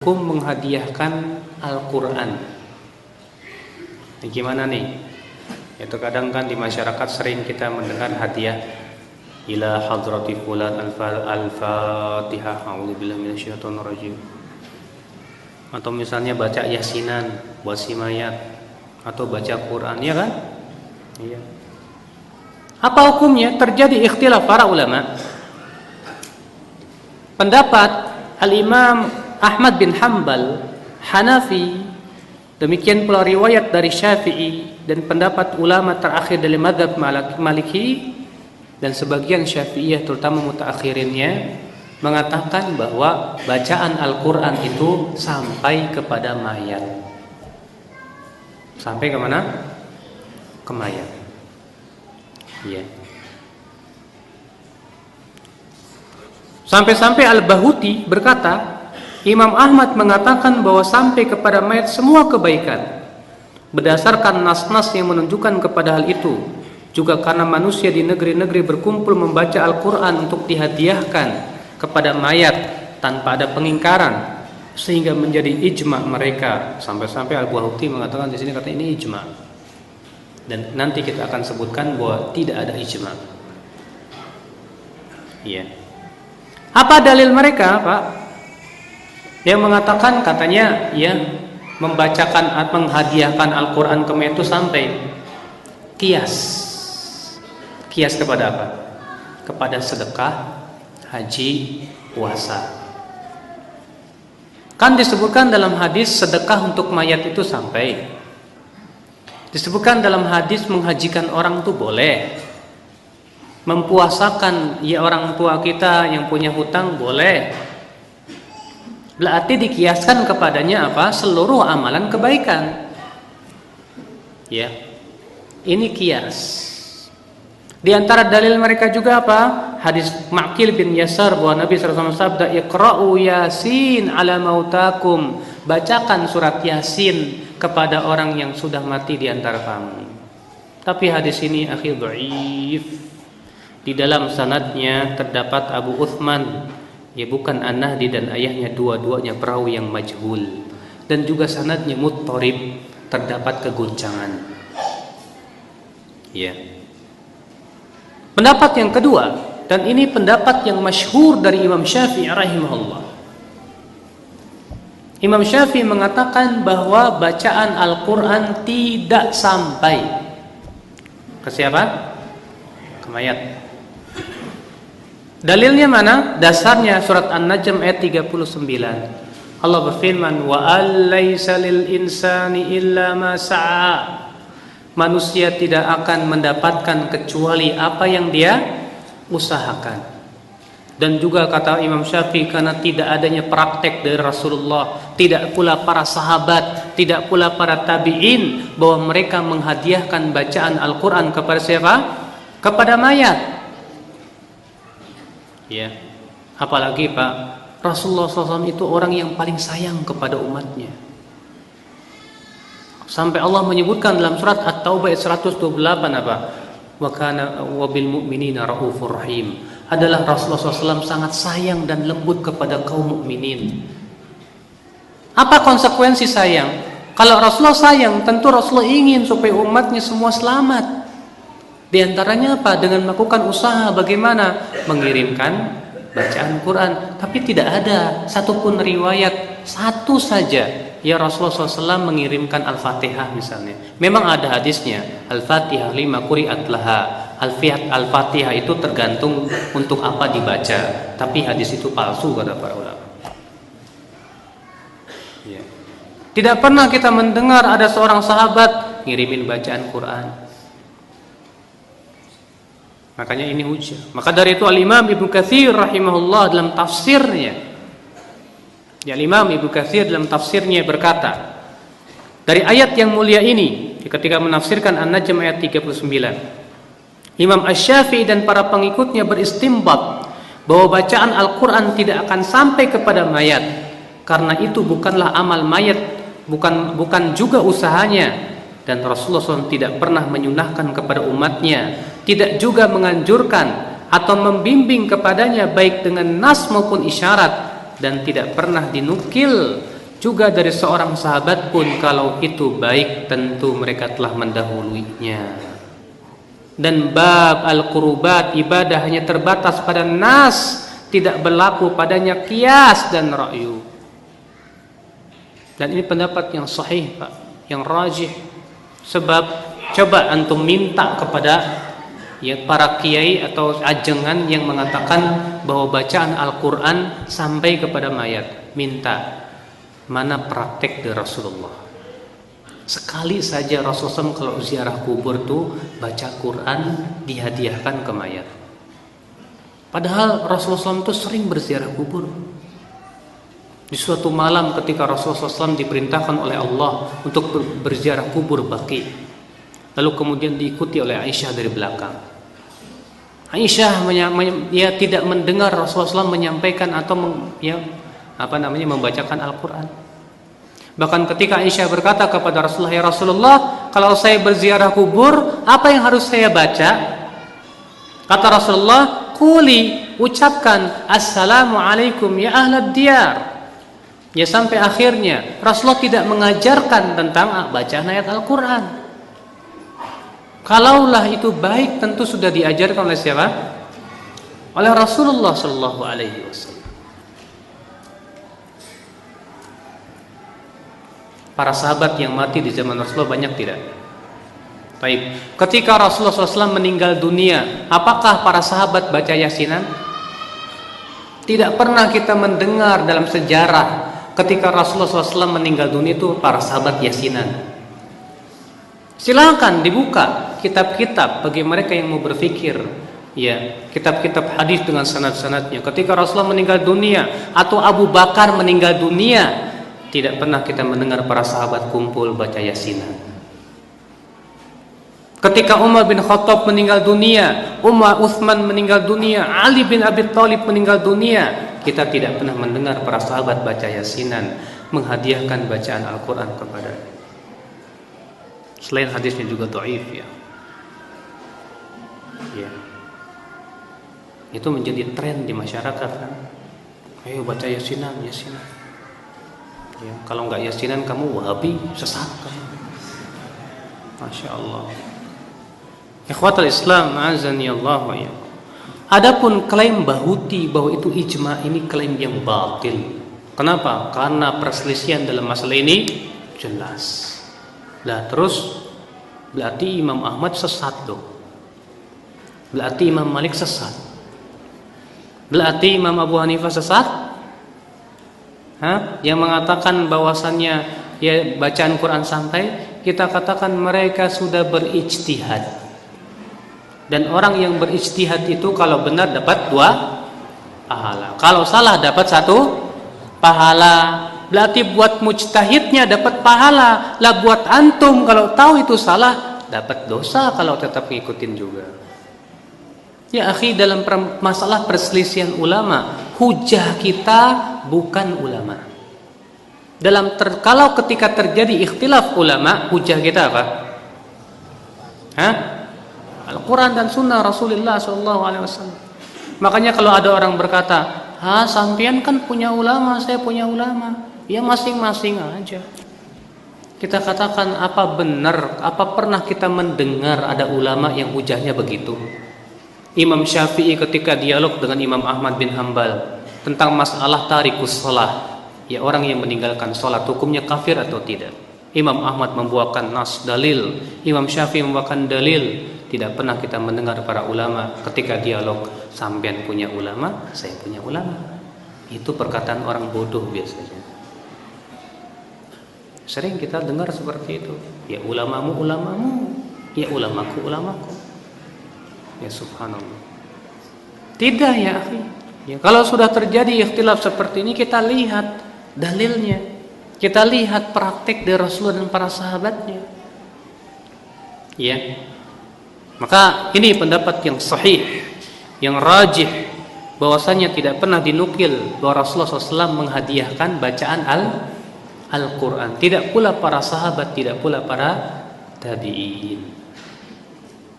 hukum menghadiahkan Al-Quran. Ini gimana nih? Itu kadang kan di masyarakat sering kita mendengar hadiah ila hadrati fulan al-fatihah a'udzubillahi minasyaitonir rajim. Atau misalnya baca yasinan buat si mayat, atau baca Quran, ya kan? Iya. Apa hukumnya? Terjadi ikhtilaf para ulama. Pendapat Al-Imam Ahmad bin Hanbal, Hanafi, demikian pula riwayat dari Syafi'i, dan pendapat ulama terakhir dari mazhab Maliki dan sebagian Syafi'iyah terutama mutaakhirinnya mengatakan bahwa bacaan Al-Quran itu sampai kepada mayat. Sampai ke mana? Ke mayat. Iya. Sampai-sampai Al-Bahuti berkata, Imam Ahmad mengatakan bahwa sampai kepada mayat semua kebaikan berdasarkan nas-nas yang menunjukkan kepada hal itu. Juga karena manusia di negeri-negeri berkumpul membaca Al-Quran untuk dihadiahkan kepada mayat tanpa ada pengingkaran, sehingga menjadi ijma mereka. Sampai-sampai Al-Bahuti mengatakan di sini, kata ini ijma. Dan nanti kita akan sebutkan bahwa tidak ada ijma. Iya. Apa dalil mereka, Pak? Yang mengatakan katanya ya membacakan atau menghadiahkan Al-Quran ke mayat itu sampai kias. Kias kepada apa? Kepada sedekah, haji, puasa. Kan disebutkan dalam hadis sedekah untuk mayat itu sampai. Disebutkan dalam hadis menghajikan orang itu boleh. Mempuasakan ya orang tua kita yang punya hutang boleh. Berarti dikiaskan kepadanya apa? Seluruh amalan kebaikan. Ya. Ini kias. Di antara dalil mereka juga apa? Hadis Ma'qil bin Yasar bahwa Nabi SAW sabda, "Iqra'u Yasin ala mautakum." Bacakan surat Yasin kepada orang yang sudah mati di antara kamu. Tapi hadis ini akhir dhaif. Di dalam sanadnya terdapat Abu Uthman, ya bukan An-Nahdi, dan ayahnya dua-duanya perawi yang majhul, dan juga sanadnya muttarib, terdapat keguncangan. Ya. Pendapat yang kedua, dan ini pendapat yang masyhur dari Imam Syafi'i rahimahullah. Imam Syafi'i mengatakan bahwa bacaan Al-Quran tidak sampai ke siapa? Ke mayat. Dalilnya mana? Dasarnya surat An-Najm ayat 39. Allah berfirman, wa alaysa lil insani illa ma sa'a. Manusia tidak akan mendapatkan kecuali apa yang dia usahakan. Dan juga kata Imam Syafi'i, karena tidak adanya praktek dari Rasulullah, tidak pula para sahabat, tidak pula para tabi'in, bahwa mereka menghadiahkan bacaan Al-Quran kepada siapa? Kepada mayat. Ya, apalagi Pak, Rasulullah SAW itu orang yang paling sayang kepada umatnya. Sampai Allah menyebutkan dalam surat At-Taubah ayat 128 apa? Wa kana wabil mu'minina raufur rahim. Adalah Rasulullah SAW sangat sayang dan lembut kepada kaum mukminin. Apa konsekuensi sayang? Kalau Rasulullah sayang, tentu Rasulullah ingin supaya umatnya semua selamat. Di antaranya apa? Dengan melakukan usaha bagaimana mengirimkan bacaan Quran. Tapi tidak ada satupun riwayat satu saja ya Rasulullah SAW mengirimkan Al-Fatihah misalnya. Memang ada hadisnya, Al-Fatihah lima quri'at laha. Al-Fatihah itu tergantung untuk apa dibaca. Tapi hadis itu palsu kata para ulama. Ya. Tidak pernah kita mendengar ada seorang sahabat ngirimin bacaan Quran. Makanya ini hujah. Maka dari itu Al-Imam Ibnu Katsir rahimahullah dalam tafsirnya, Al-Imam Ibnu Katsir dalam tafsirnya berkata, dari ayat yang mulia ini ketika menafsirkan An-Najm ayat 39, Imam Asy-Syafi'i dan para pengikutnya beristimbat bahwa bacaan Al-Quran tidak akan sampai kepada mayat, karena itu bukanlah amal mayat, bukan juga usahanya. Dan Rasulullah SAW tidak pernah menyunahkan kepada umatnya, tidak juga menganjurkan atau membimbing kepadanya baik dengan nas maupun isyarat, dan tidak pernah dinukil juga dari seorang sahabat pun kalau itu baik tentu mereka telah mendahuluinya. Dan bab al-qurubat, ibadah hanya terbatas pada nas, tidak berlaku padanya qiyas dan ra'yu. Dan ini pendapat yang sahih, Pak, yang rajih. Sebab coba antum minta kepada para kiai atau ajengan yang mengatakan bahwa bacaan Al-Quran sampai kepada mayat, minta mana praktek dari Rasulullah. Sekali saja Rasulullah kalau ziarah kubur tuh baca Quran dihadiahkan ke mayat. Padahal Rasulullah itu sering berziarah kubur. Di suatu malam ketika Rasulullah SAW diperintahkan oleh Allah untuk berziarah kubur Baqi, lalu kemudian diikuti oleh Aisyah dari belakang. Aisyah dia tidak mendengar Rasulullah SAW menyampaikan atau membacakan Al-Quran. Bahkan ketika Aisyah berkata kepada Rasulullah, "Ya Rasulullah, kalau saya berziarah kubur, apa yang harus saya baca?" Kata Rasulullah, "Quli, ucapkan Assalamualaikum ya ahlad diyar." Ya, sampai akhirnya Rasulullah tidak mengajarkan tentang bacaan ayat Al-Quran. Kalaulah itu baik, tentu sudah diajarkan oleh siapa? Oleh Rasulullah Shallallahu Alaihi Wasallam. Para sahabat yang mati di zaman Rasulullah banyak tidak? Baik. Ketika Rasulullah SAW meninggal dunia, apakah para sahabat baca yasinan? Tidak pernah kita mendengar dalam sejarah ketika Rasulullah SAW meninggal dunia itu para sahabat yasinan. Silakan dibuka kitab-kitab bagi mereka yang mau berpikir, ya, kitab-kitab hadis dengan sanad-sanadnya. Ketika Rasulullah meninggal dunia atau Abu Bakar meninggal dunia, tidak pernah kita mendengar para sahabat kumpul baca yasinan. Ketika Umar bin Khattab meninggal dunia, Utsman meninggal dunia, Ali bin Abi Thalib meninggal dunia, kita tidak pernah mendengar para sahabat baca yasinan, menghadiahkan bacaan Al-Quran kepada. Selain hadisnya juga dhaif, ya. Itu menjadi tren di masyarakat kan. Ayo baca yasinan. Ya, kalau enggak yasinan kamu wahabi, sesat kan. Masya Allah. Ikhwatul Islam, azani Allah wa iyyakum. Adapun klaim Bahuti bahwa itu ijma, ini klaim yang batil. Kenapa? Karena perselisihan dalam masalah ini jelas. Lah terus berarti Imam Ahmad sesat dong. Berarti Imam Malik sesat. Berarti Imam Abu Hanifah sesat? Yang mengatakan bahwasannya ya bacaan Quran sampai, kita katakan mereka sudah berijtihad. Dan orang yang berijtihad itu kalau benar dapat 2 pahala. Kalau salah dapat 1 pahala. Berarti buat mujtahidnya dapat pahala. Lah buat antum kalau tahu itu salah dapat dosa kalau tetap ngikutin juga. Ya akhi, dalam masalah perselisihan ulama, hujah kita bukan ulama. Kalau ketika terjadi ikhtilaf ulama, hujah kita apa? Al-Quran dan Sunnah Rasulullah SAW. Makanya kalau ada orang berkata, sampean kan punya ulama, saya punya ulama, ya masing-masing aja. Kita katakan, apa benar, apa pernah kita mendengar ada ulama yang hujahnya begitu? Imam Syafi'i ketika dialog dengan Imam Ahmad bin Hanbal tentang masalah tarikus shalah, ya orang yang meninggalkan sholat hukumnya kafir atau tidak. Imam Ahmad membawakan nas dalil, Imam Syafi'i membawakan dalil. Tidak pernah kita mendengar para ulama ketika dialog, sampean punya ulama, saya punya ulama. Itu perkataan orang bodoh biasanya. Sering kita dengar seperti itu. Ya ulamamu, ya ulamaku. Ya subhanallah. Tidak ya akhi. Ya, kalau sudah terjadi ikhtilaf seperti ini, kita lihat dalilnya. Kita lihat praktek dari Rasulullah dan para sahabatnya. Ya. Maka ini pendapat yang sahih, yang rajih, bahwasanya tidak pernah dinukil bahwa Rasulullah SAW menghadiahkan bacaan Al-Quran. Tidak pula para sahabat, tidak pula para tabi'in.